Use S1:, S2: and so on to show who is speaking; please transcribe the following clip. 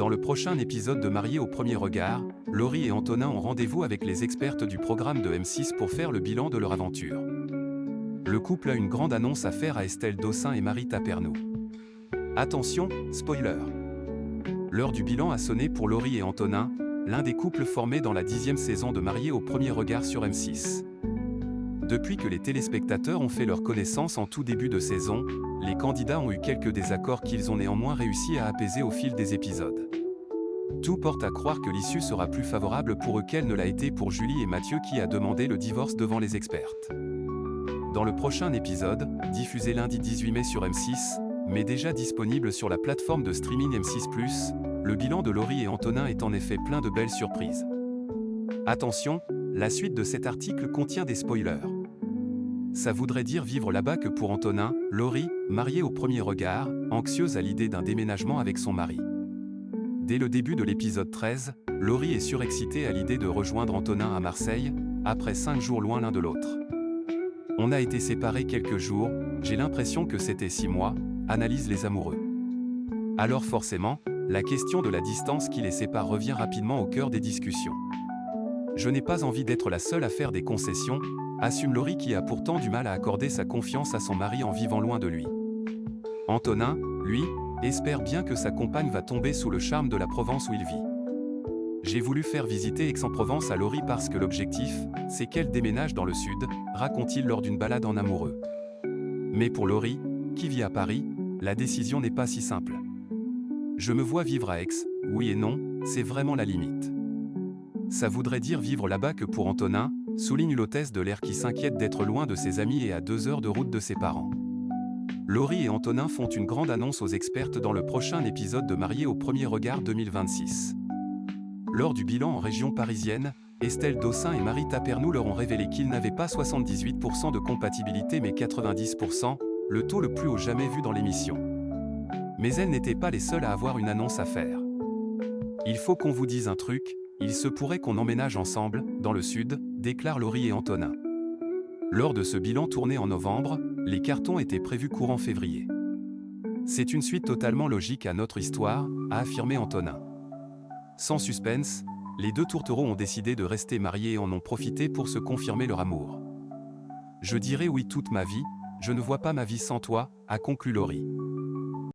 S1: Dans le prochain épisode de Mariés au premier regard, Laurie et Antonin ont rendez-vous avec les expertes du programme de M6 pour faire le bilan de leur aventure. Le couple a une grande annonce à faire à Estelle Dossin et Marie Tapernou. Attention, spoiler! L'heure du bilan a sonné pour Laurie et Antonin, l'un des couples formés dans la 10e saison de Mariés au premier regard sur M6. Depuis que les téléspectateurs ont fait leur connaissance en tout début de saison, les candidats ont eu quelques désaccords qu'ils ont néanmoins réussi à apaiser au fil des épisodes. Tout porte à croire que l'issue sera plus favorable pour eux qu'elle ne l'a été pour Julie et Mathieu qui a demandé le divorce devant les expertes. Dans le prochain épisode, diffusé lundi 18 mai sur M6, mais déjà disponible sur la plateforme de streaming M6+, le bilan de Laurie et Antonin est en effet plein de belles surprises. Attention, la suite de cet article contient des spoilers. Ça voudrait dire vivre là-bas que pour Antonin, Laurie, mariée au premier regard, anxieuse à l'idée d'un déménagement avec son mari. Dès le début de l'épisode 13, Laurie est surexcitée à l'idée de rejoindre Antonin à Marseille, après 5 jours loin l'un de l'autre. On a été séparés quelques jours, j'ai l'impression que c'était 6 mois, analysent les amoureux. Alors forcément, la question de la distance qui les sépare revient rapidement au cœur des discussions. Je n'ai pas envie d'être la seule à faire des concessions, assume Laurie qui a pourtant du mal à accorder sa confiance à son mari en vivant loin de lui. Antonin, lui, espère bien que sa compagne va tomber sous le charme de la Provence où il vit. J'ai voulu faire visiter Aix-en-Provence à Laurie parce que l'objectif, c'est qu'elle déménage dans le sud, raconte-t-il lors d'une balade en amoureux. Mais pour Laurie, qui vit à Paris, la décision n'est pas si simple. Je me vois vivre à Aix, oui et non, c'est vraiment la limite. Ça voudrait dire vivre là-bas que pour Antonin, souligne l'hôtesse de l'air qui s'inquiète d'être loin de ses amis et à 2 heures de route de ses parents. Laurie et Antonin font une grande annonce aux expertes dans le prochain épisode de Mariés au premier regard 2026. Lors du bilan en région parisienne, Estelle Dossin et Marie Tapernou leur ont révélé qu'ils n'avaient pas 78% de compatibilité mais 90%, le taux le plus haut jamais vu dans l'émission. Mais elles n'étaient pas les seules à avoir une annonce à faire. Il faut qu'on vous dise un truc, il se pourrait qu'on emménage ensemble, dans le sud, déclarent Laurie et Antonin. Lors de ce bilan tourné en novembre, les cartons étaient prévus courant février. C'est une suite totalement logique à notre histoire, a affirmé Antonin. Sans suspense, les deux tourtereaux ont décidé de rester mariés et en ont profité pour se confirmer leur amour. Je dirais oui toute ma vie, je ne vois pas ma vie sans toi, a conclu Laurie.